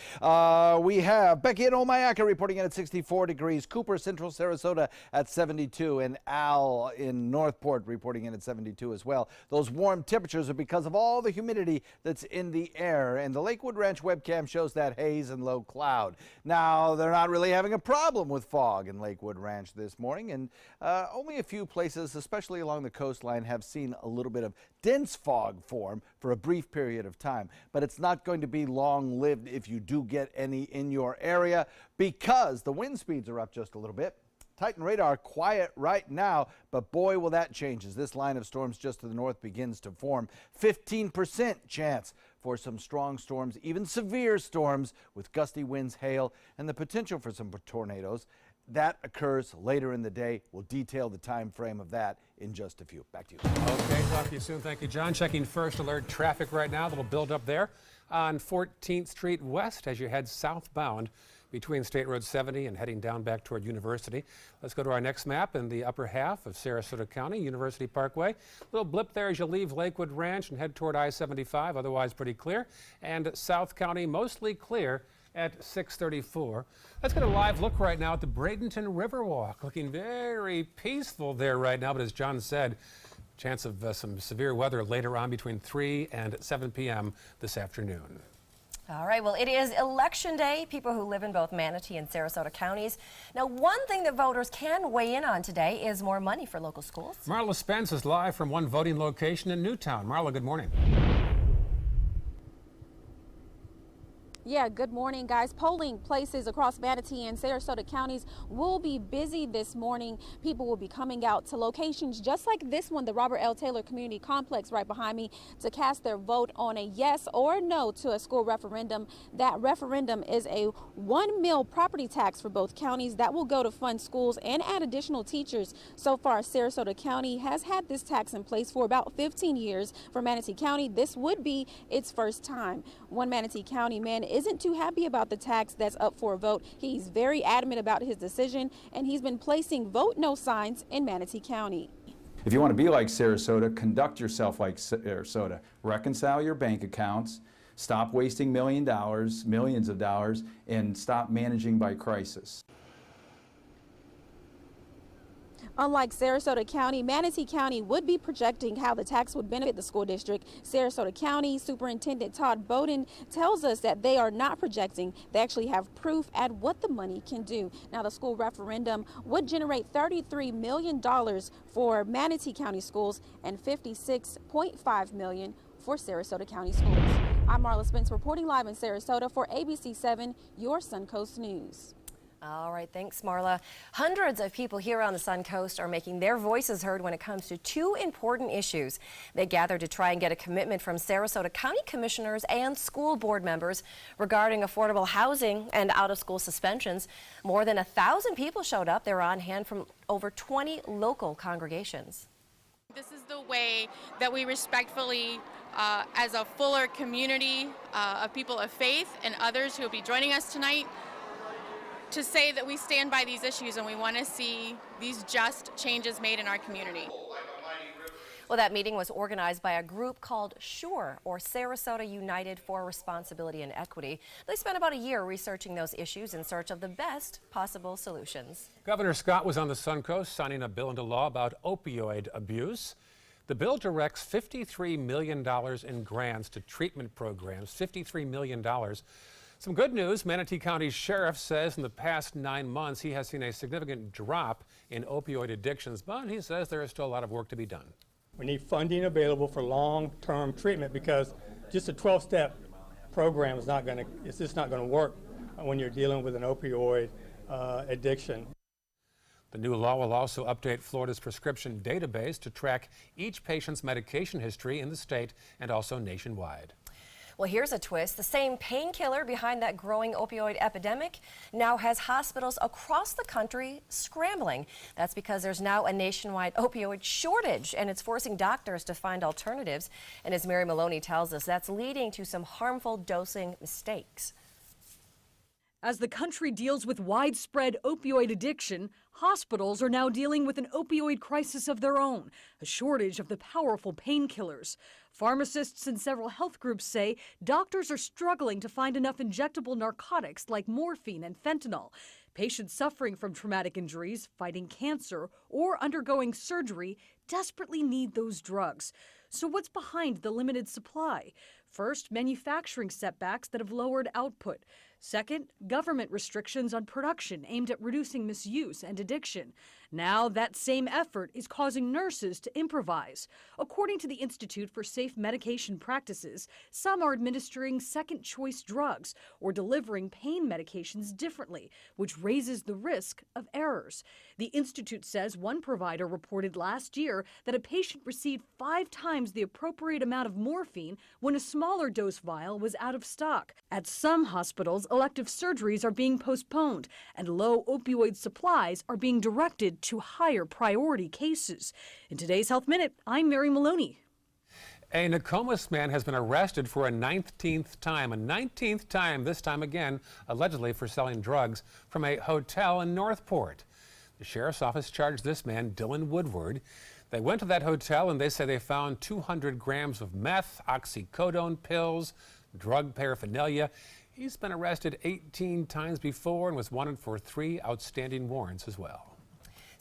We have Becky in Omayaka reporting in at 64 degrees, Cooper, Central Sarasota at 72, and Al in Northport reporting in at 72 as well. Those warm temperatures are because of all the humidity that's in the air, and the Lakewood Ranch webcam shows that haze and low cloud. Now, they're not really having a problem with fog in Lakewood Ranch this morning, and only a few places, especially along the coastline, have seen a little bit of dense fog form for a brief period of time. But it's not going to be long-lived if you do get any in your area, because the wind speeds are up just a little bit. Titan radar quiet right now, but boy, will that change as this line of storms just to the north begins to form. 15% chance for some strong storms, even severe storms with gusty winds, hail, and the potential for some tornadoes. That occurs later in the day. We'll detail the time frame of that in just a few. Back to you. Okay, talk to you soon. Thank you, John. Checking First Alert traffic right now. That'll build up there on 14th Street West as you head southbound between State Road 70 and heading down back toward University. Let's go to our next map in the upper half of Sarasota County, University Parkway. Little blip there as you leave Lakewood Ranch and head toward I-75, otherwise pretty clear. And South County mostly clear at 634. Let's get a live look right now at the Bradenton Riverwalk. Looking very peaceful there right now, but as John said, chance of some severe weather later on between 3 and 7 p.m. this afternoon. All right, well, it is Election Day. People who live in both Manatee and Sarasota counties. Now, one thing that voters can weigh in on today is more money for local schools. Marla Spence is live from one voting location in Newtown. Marla, good morning. Yeah, good morning, guys. Polling places across Manatee and Sarasota counties will be busy this morning. People will be coming out to locations just like this one, the Robert L. Taylor Community Complex right behind me, to cast their vote on a yes or no to a school referendum. That referendum is a $1 property tax for both counties that will go to fund schools and add additional teachers. So far, Sarasota County has had this tax in place for about 15 years. For Manatee County, this would be its first time. One Manatee County man isn't too happy about the tax that's up for a vote. He's very adamant about his decision, and he's been placing vote no signs in Manatee County. If you want to be like Sarasota, conduct yourself like Sarasota. Reconcile your bank accounts, stop wasting millions of dollars, and stop managing by crisis. Unlike Sarasota County, Manatee County would be projecting how the tax would benefit the school district. Sarasota County Superintendent Todd Bowden tells us that they are not projecting. They actually have proof at what the money can do. Now, the school referendum would generate $33 million for Manatee County schools and $56.5 million for Sarasota County schools. I'm Marla Spence reporting live in Sarasota for ABC 7, your Suncoast News. All right, thanks, Marla. Hundreds of people here on the Suncoast are making their voices heard when it comes to two important issues. They gathered to try and get a commitment from Sarasota County commissioners and school board members regarding affordable housing and out-of-school suspensions. More than 1,000 people showed up. They were on hand from over 20 local congregations. This is the way that we respectfully, as a fuller community of people of faith and others who will be joining us tonight, to say that we stand by these issues and we want to see these just changes made in our community. Well, that meeting was organized by a group called SURE, or Sarasota United for Responsibility and Equity. They spent about a year researching those issues in search of the best possible solutions. Governor Scott was on the Suncoast signing a bill into law about opioid abuse. The bill directs $53 million in grants to treatment programs, $53 million. Some good news, Manatee County Sheriff says in the past 9 months he has seen a significant drop in opioid addictions, but he says there is still a lot of work to be done. We need funding available for long-term treatment because just a 12-step program is not going to, it's just not going to work when you're dealing with an opioid addiction. The new law will also update Florida's prescription database to track each patient's medication history in the state and also nationwide. Well, here's a twist. The same painkiller behind that growing opioid epidemic now has hospitals across the country scrambling. That's because there's now a nationwide opioid shortage, and it's forcing doctors to find alternatives. And as Mary Maloney tells us, that's leading to some harmful dosing mistakes. As the country deals with widespread opioid addiction, hospitals are now dealing with an opioid crisis of their own, a shortage of the powerful painkillers. Pharmacists and several health groups say doctors are struggling to find enough injectable narcotics like morphine and fentanyl. Patients suffering from traumatic injuries, fighting cancer, or undergoing surgery desperately need those drugs. So what's behind the limited supply? First, manufacturing setbacks that have lowered output. Second, government restrictions on production aimed at reducing misuse and addiction. Now that same effort is causing nurses to improvise. According to the Institute for Safe Medication Practices, some are administering second-choice drugs or delivering pain medications differently, which raises the risk of errors. The Institute says one provider reported last year that a patient received 5 times the appropriate amount of morphine when a smaller dose vial was out of stock. At some hospitals, elective surgeries are being postponed, and low opioid supplies are being directed to higher priority cases. In today's Health Minute, I'm Mary Maloney. A Nokomis man has been arrested for a 19th time, this time again, allegedly for selling drugs from a hotel in Northport. The sheriff's office charged this man, Dylan Woodward. They went to that hotel and they say they found 200 grams of meth, oxycodone pills, drug paraphernalia. He's been arrested 18 times before and was wanted for 3 outstanding warrants as well.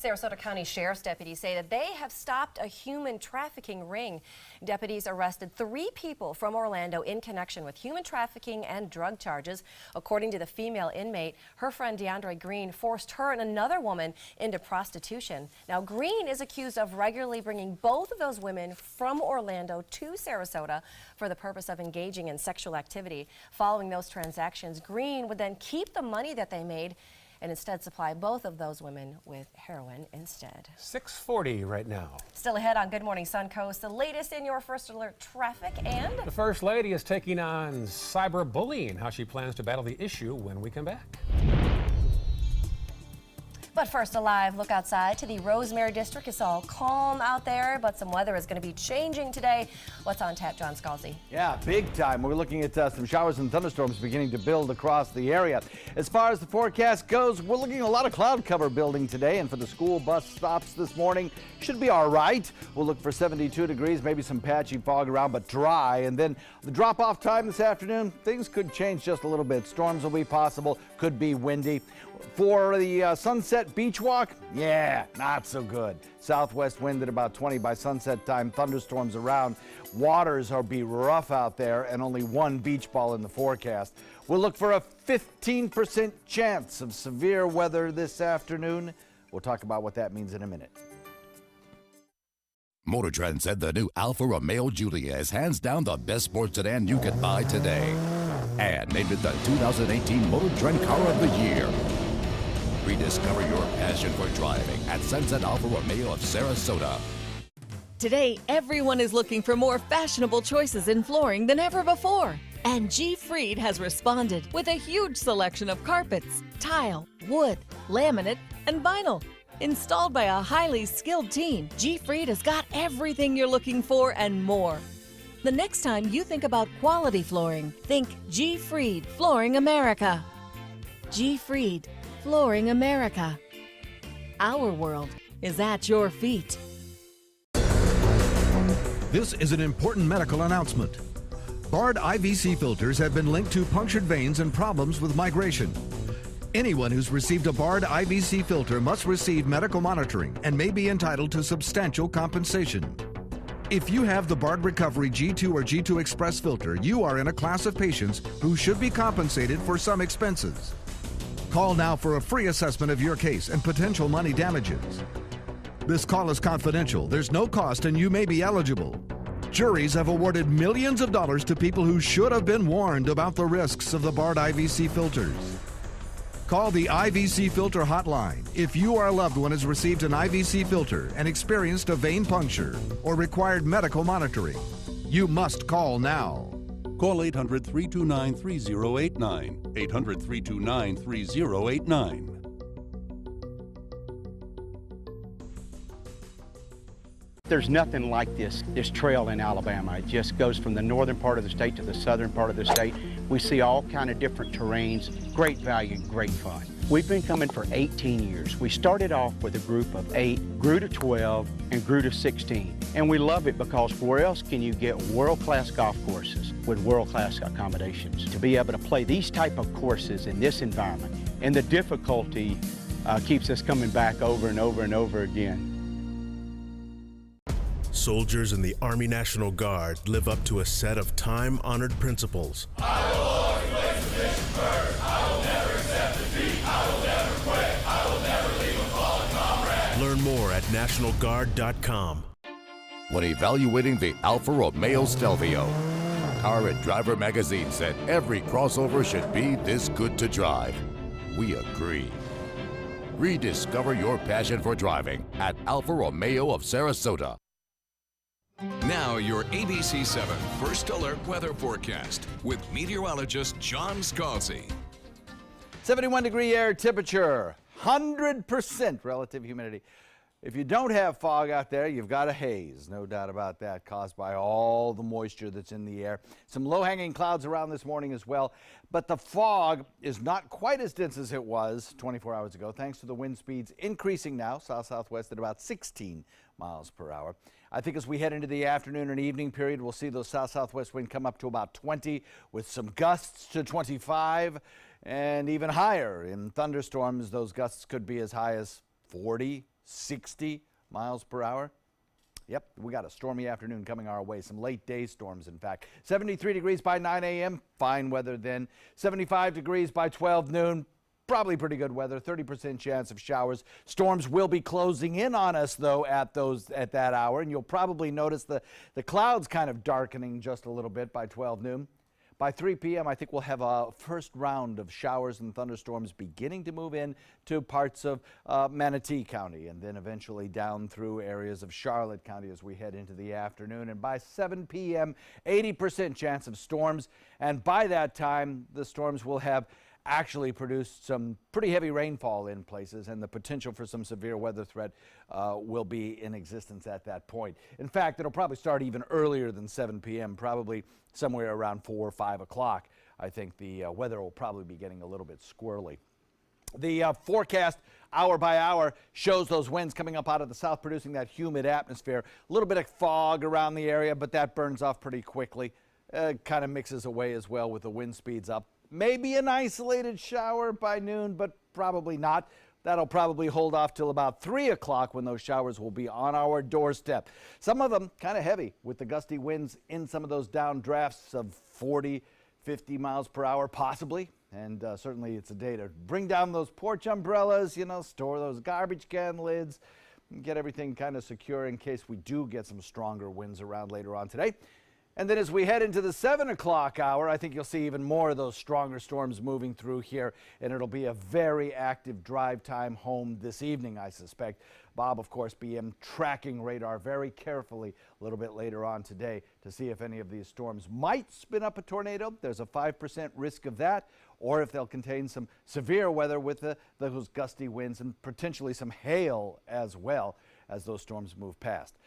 Sarasota County Sheriff's deputies say that they have stopped a human trafficking ring. Deputies arrested 3 people from Orlando in connection with human trafficking and drug charges. According to the female inmate, her friend DeAndre Green forced her and another woman into prostitution. Now, Green is accused of regularly bringing both of those women from Orlando to Sarasota for the purpose of engaging in sexual activity. Following those transactions, Green would then keep the money that they made and instead supply both of those women with heroin instead. 6:40 right now. Still ahead on Good Morning Suncoast, the latest in your First Alert traffic, and the First Lady is taking on cyberbullying, how she plans to battle the issue when we come back. But first, a live look outside to the Rosemary District. It's all calm out there, but some weather is going to be changing today. What's on tap, John Scalzi? Yeah, big time. We're looking at some showers and thunderstorms beginning to build across the area. As far as the forecast goes, we're looking at a lot of cloud cover building today, and for the school bus stops this morning, should be all right. We'll look for 72 degrees, maybe some patchy fog around, but dry. And then the drop-off time this afternoon, things could change just a little bit. Storms will be possible, could be windy. For the Sunset Beach Walk, yeah, not so good. Southwest wind at about 20 by sunset time, thunderstorms around. Waters will be rough out there, and only 1 beach ball in the forecast. We'll look for a 15% chance of severe weather this afternoon. We'll talk about what that means in a minute. Motor Trend said the new Alfa Romeo Giulia is hands down the best sports sedan you can buy today, and named it the 2018 Motor Trend Car of the Year. Rediscover your passion for driving at Sunset Alfa Romeo of Sarasota. Today, everyone is looking for more fashionable choices in flooring than ever before. And G. Fried has responded with a huge selection of carpets, tile, wood, laminate, and vinyl. Installed by a highly skilled team, G. Fried has got everything you're looking for and more. The next time you think about quality flooring, think G. Fried Flooring America. G. Fried Flooring America. Our world is at your feet. This is an important medical announcement. Bard IVC filters have been linked to punctured veins and problems with migration. Anyone who's received a Bard IVC filter must receive medical monitoring and may be entitled to substantial compensation. If you have the Bard Recovery G2 or G2 Express filter, you are in a class of patients who should be compensated for some expenses. Call now for a free assessment of your case and potential money damages. This call is confidential. There's no cost and you may be eligible. Juries have awarded millions of dollars to people who should have been warned about the risks of the Bard IVC filters. Call the IVC Filter Hotline if you or a loved one has received an IVC filter and experienced a vein puncture or required medical monitoring. You must call now. Call 800-329-3089. 800-329-3089. There's nothing like this trail in Alabama. It just goes from the northern part of the state to the southern part of the state. We see all kind of different terrains, great value, great fun. We've been coming for 18 years. We started off with a group of 8, grew to 12, and grew to 16. And we love it because where else can you get world-class golf courses with world-class accommodations? To be able to play these type of courses in this environment, and the difficulty keeps us coming back over and over and over again. Soldiers in the Army National Guard live up to a set of time-honored principles. I will always place the mission first. I will never accept defeat. I will never quit. I will never leave a fallen comrade. Learn more at nationalguard.com. When evaluating the Alfa Romeo Stelvio, Car and Driver magazine said every crossover should be this good to drive. We agree. Rediscover your passion for driving at Alfa Romeo of Sarasota. Now your ABC 7 First Alert weather forecast with meteorologist John Scalzi. 71-degree air temperature, 100% relative humidity. If you don't have fog out there, you've got a haze, no doubt about that, caused by all the moisture that's in the air. Some low-hanging clouds around this morning as well, but the fog is not quite as dense as it was 24 hours ago, thanks to the wind speeds increasing now, south-southwest at about 16 miles per hour. I think as we head into the afternoon and evening period, we'll see those south-southwest wind come up to about 20 with some gusts to 25 and even higher. In thunderstorms, those gusts could be as high as 40, 60 miles per hour. Yep, we got a stormy afternoon coming our way. Some late day storms, in fact. 73 degrees by 9 a.m. Fine weather then. 75 degrees by 12 noon. Probably pretty good weather. 30% chance of showers. Storms will be closing in on us, though, at that hour. And you'll probably notice the clouds kind of darkening just a little bit by 12 noon. By 3 p.m., I think we'll have a first round of showers and thunderstorms beginning to move in to parts of Manatee County and then eventually down through areas of Charlotte County as we head into the afternoon. And by 7 p.m., 80% chance of storms. And by that time, the storms will have actually produced some pretty heavy rainfall in places, and the potential for some severe weather threat will be in existence at that point. In fact, it'll probably start even earlier than 7 p.m., probably somewhere around 4 or 5 o'clock. I think the weather will probably be getting a little bit squirrely. The forecast hour by hour shows those winds coming up out of the south, producing that humid atmosphere. A little bit of fog around the area, but that burns off pretty quickly. Kind of mixes away as well with the wind speeds up. Maybe an isolated shower by noon, but probably not. That'll probably hold off till about 3 o'clock when those showers will be on our doorstep. Some of them kind of heavy with the gusty winds in some of those downdrafts of 40, 50 miles per hour possibly. And certainly it's a day to bring down those porch umbrellas, you know, store those garbage can lids, and get everything kind of secure in case we do get some stronger winds around later on today. And then as we head into the 7 o'clock hour, I think you'll see even more of those stronger storms moving through here, and it'll be a very active drive time home this evening, I suspect. Bob, of course, BM tracking radar very carefully a little bit later on today to see if any of these storms might spin up a tornado. There's a 5% risk of that, or if they'll contain some severe weather with those gusty winds and potentially some hail as well as those storms move past.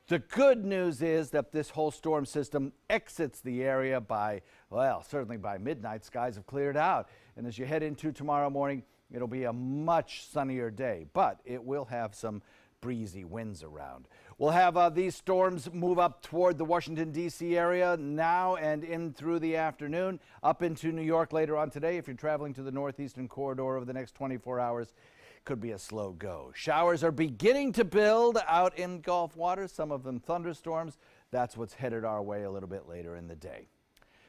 The good news is that this whole storm system exits the area by, well, certainly by midnight. Skies have cleared out. And as you head into tomorrow morning, it'll be a much sunnier day, but it will have some breezy winds around. We'll have these storms move up toward the Washington, D.C. area now and in through the afternoon, up into New York later on today. If you're traveling to the northeastern corridor over the next 24 hours, could be a slow go. Showers are beginning to build out in Gulf waters, some of them thunderstorms. That's what's headed our way a little bit later in the day.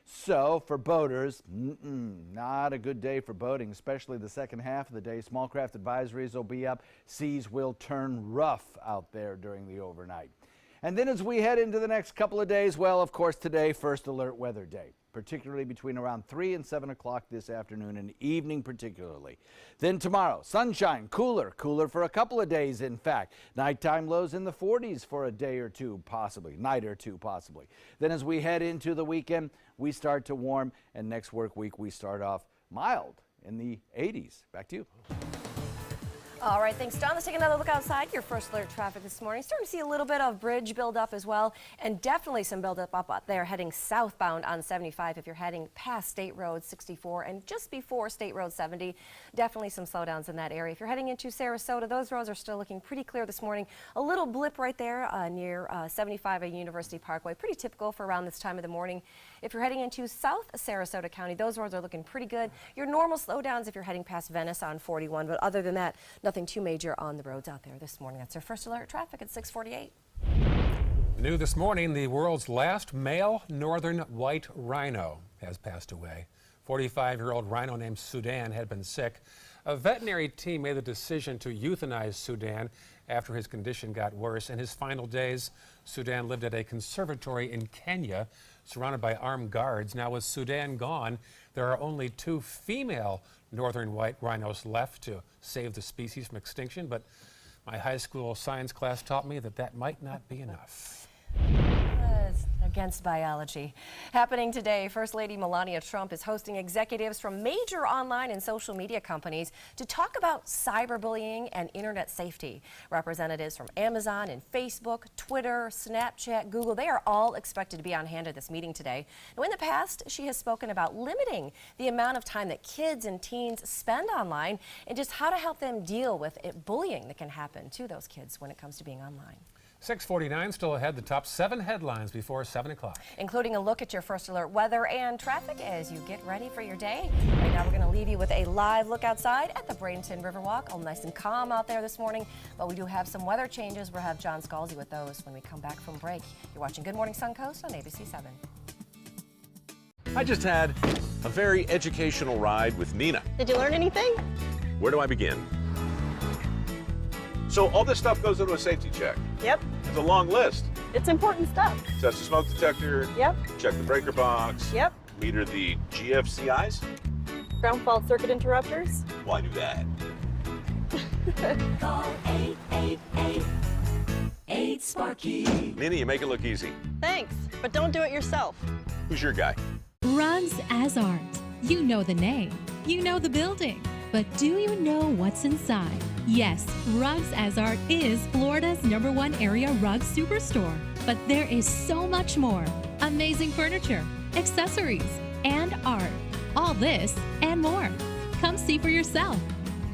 So for boaters, not a good day for boating, especially the second half of the day. Small craft advisories will be up. Seas will turn rough out there during the overnight. And then as we head into the next couple of days, well, of course, today, first alert weather day, particularly between around 3 and 7 o'clock this afternoon and evening particularly. Then tomorrow, sunshine, cooler for a couple of days, in fact. Nighttime lows in the 40s for a day or two, possibly, night or two, possibly. Then as we head into the weekend, we start to warm, and next work week we start off mild in the 80s. Back to you. All right, thanks, Don. Let's take another look outside. Your first alert traffic this morning. Starting to see a little bit of bridge buildup as well, and definitely some buildup up there heading southbound on 75 if you're heading past State Road 64 and just before State Road 70. Definitely some slowdowns in that area. If you're heading into Sarasota, those roads are still looking pretty clear this morning. A little blip right there near 75 at University Parkway. Pretty typical for around this time of the morning. If you're heading into South Sarasota County, those roads are looking pretty good. Your normal slowdowns if you're heading past Venice on 41, but other than that, nothing too major on the roads out there this morning. That's our first alert traffic at 6:48. New this morning, the world's last male northern white rhino has passed away. 45-year-old rhino named Sudan had been sick. A veterinary team made the decision to euthanize Sudan after his condition got worse. In his final days, Sudan lived at a conservatory in Kenya, surrounded by armed guards. Now, with Sudan gone, there are only 2 female northern white rhinos left to save the species from extinction, but my high school science class taught me that that might not be enough. A against biology. Happening today, First Lady Melania Trump is hosting executives from major online and social media companies to talk about cyberbullying and internet safety. Representatives from Amazon and Facebook, Twitter, Snapchat, Google, they are all expected to be on hand at this meeting today. Now, in the past, she has spoken about limiting the amount of time that kids and teens spend online and just how to help them deal with bullying that can happen to those kids when it comes to being online. 6:49 still ahead, the top 7 headlines before 7 o'clock. Including a look at your first alert weather and traffic as you get ready for your day. Right now we're going to leave you with a live look outside at the Bradenton Riverwalk. All nice and calm out there this morning, but we do have some weather changes. We'll have John Scalzi with those when we come back from break. You're watching Good Morning Suncoast on ABC 7. I just had a very educational ride with Nina. Did you learn anything? Where do I begin? So all this stuff goes into a safety check. Yep. It's a long list. It's important stuff. Test the smoke detector. Yep. Check the breaker box. Yep. Meter the GFCIs. Ground fault circuit interrupters. Well, I knew that. Call 888-8-SPARKY. Nina, you make it look easy. Thanks, but don't do it yourself. Who's your guy? Rugs as Art. You know the name, you know the building, but do you know what's inside? Yes, Rugs as Art is Florida's #1 area rug superstore. But there is so much more. Amazing furniture, accessories, and art. All this and more. Come see for yourself.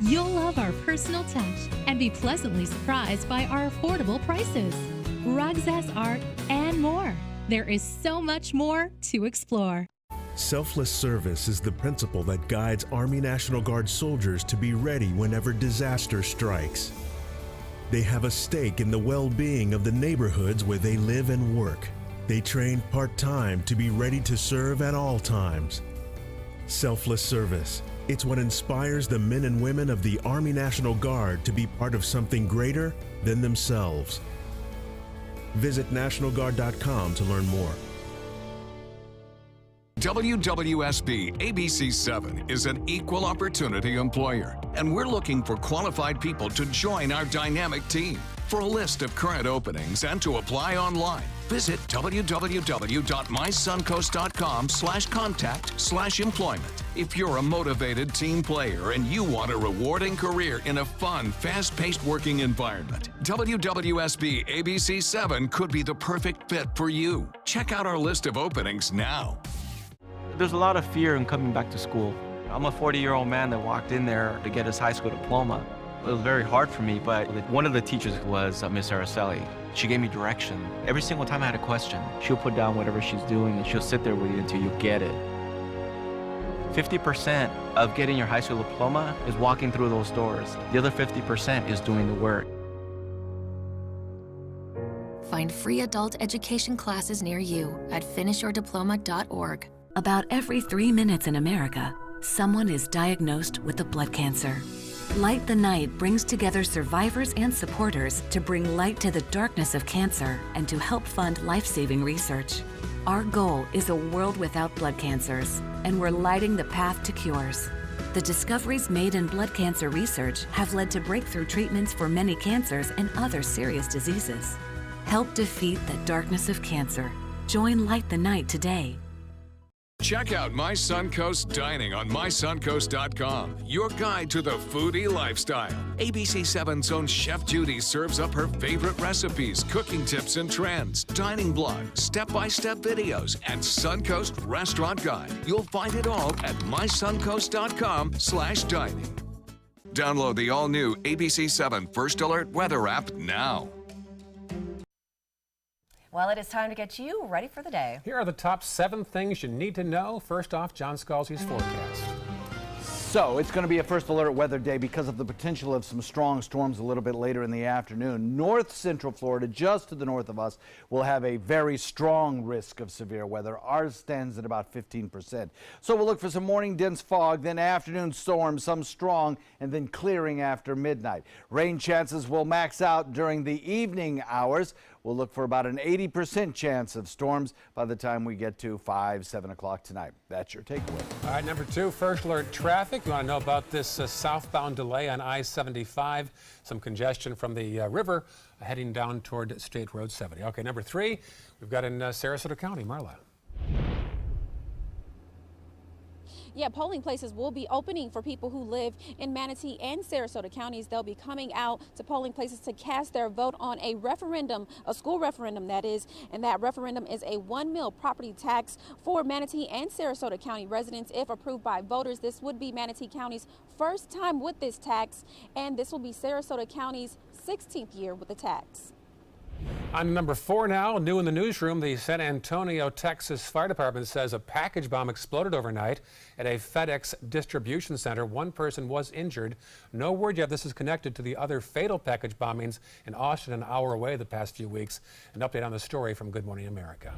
You'll love our personal touch and be pleasantly surprised by our affordable prices. Rugs as Art and more. There is so much more to explore. Selfless service is the principle that guides Army National Guard soldiers to be ready whenever disaster strikes. They have a stake in the well-being of the neighborhoods where they live and work. They train part-time to be ready to serve at all times. Selfless service. It's what inspires the men and women of the Army National Guard to be part of something greater than themselves. Visit NationalGuard.com to learn more. WWSB ABC 7 is an equal opportunity employer, and we're looking for qualified people to join our dynamic team. For a list of current openings and to apply online, visit www.mysuncoast.com/contact/employment. If you're a motivated team player and you want a rewarding career in a fun, fast-paced working environment, WWSB ABC 7 could be the perfect fit for you. Check out our list of openings now. There's a lot of fear in coming back to school. I'm a 40-year-old man that walked in there to get his high school diploma. It was very hard for me, but one of the teachers was Miss Araceli. She gave me direction. Every single time I had a question, she'll put down whatever she's doing and she'll sit there with you until you get it. 50% of getting your high school diploma is walking through those doors. The other 50% is doing the work. Find free adult education classes near you at finishyourdiploma.org. About every 3 minutes in America, someone is diagnosed with a blood cancer. Light the Night brings together survivors and supporters to bring light to the darkness of cancer and to help fund life-saving research. Our goal is a world without blood cancers, and we're lighting the path to cures. The discoveries made in blood cancer research have led to breakthrough treatments for many cancers and other serious diseases. Help defeat the darkness of cancer. Join Light the Night today. Check out My Suncoast Dining on mysuncoast.com, your guide to the foodie lifestyle. ABC 7's own Chef Judy serves up her favorite recipes, cooking tips and trends, dining blogs, step-by-step videos, and Suncoast Restaurant Guide. You'll find it all at mysuncoast.com/dining. Download the all-new ABC 7 First Alert Weather app now. Well, it is time to get you ready for the day. Here are the top 7 things you need to know. First off, John Scalzi's forecast. So it's going to be a first alert weather day because of the potential of some strong storms a little bit later in the afternoon. North Central Florida, just to the north of us, will have a very strong risk of severe weather. Ours stands at about 15%. So we'll look for some morning dense fog, then afternoon storms, some strong, and then clearing after midnight. Rain chances will max out during the evening hours. We'll look for about an 80% chance of storms by the time we get to 5, 7 o'clock tonight. That's your takeaway. All right, number 2, first alert traffic. You want to know about this southbound delay on I-75. Some congestion from the river heading down toward State Road 70. Okay, number 3, we've got in Sarasota County. Marla. Yeah, polling places will be opening for people who live in Manatee and Sarasota counties. They'll be coming out to polling places to cast their vote on a referendum, a school referendum that is, and that referendum is a $1 property tax for Manatee and Sarasota County residents. If approved by voters, this would be Manatee County's first time with this tax, and this will be Sarasota County's 16th year with the tax. On number 4 now, new in the newsroom, the San Antonio, Texas Fire Department says a package bomb exploded overnight at a FedEx distribution center. One person was injured. No word yet this is connected to the other fatal package bombings in Austin, an hour away the past few weeks. An update on the story from Good Morning America.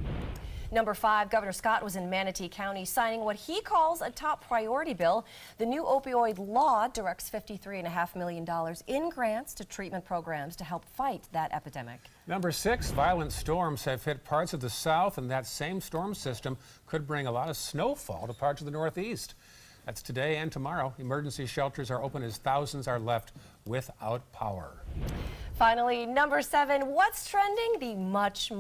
Number 5, Governor Scott was in Manatee County signing what he calls a top priority bill. The new opioid law directs $53.5 million in grants to treatment programs to help fight that epidemic. Number 6, violent storms have hit parts of the south, and that same storm system could bring a lot of snowfall to parts of the northeast. That's today and tomorrow. Emergency shelters are open as thousands are left without power. Finally, number 7, what's trending? The much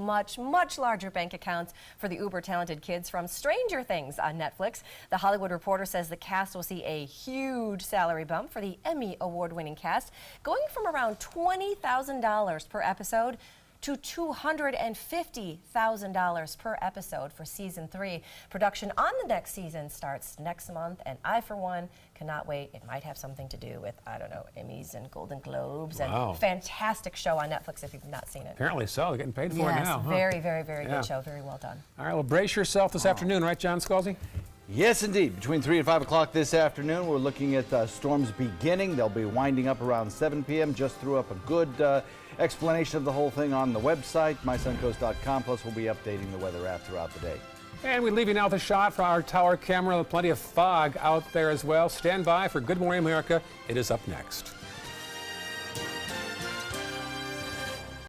larger bank accounts for the uber-talented kids from Stranger Things on Netflix. The Hollywood Reporter says the cast will see a huge salary bump for the Emmy award-winning cast, going from around $20,000 per episode to $250,000 per episode for season 3. Production on the next season starts next month, and I, for one, cannot wait. It might have something to do with, I don't know, Emmys and Golden Globes. Wow. And fantastic show on Netflix if you've not seen it. Apparently so. They're getting paid for it now. Yes, very good show. Very well done. All right, well, brace yourself this afternoon, right, John Scalzi? Yes, indeed. Between 3 and 5 o'clock this afternoon, we're looking at storms beginning. They'll be winding up around 7 p.m. Just threw up a good explanation of the whole thing on the website, mysuncoast.com. Plus, we'll be updating the weather app throughout the day. And we leave you now with a shot from our tower camera. Plenty of fog out there as well. Stand by for Good Morning America. It is up next.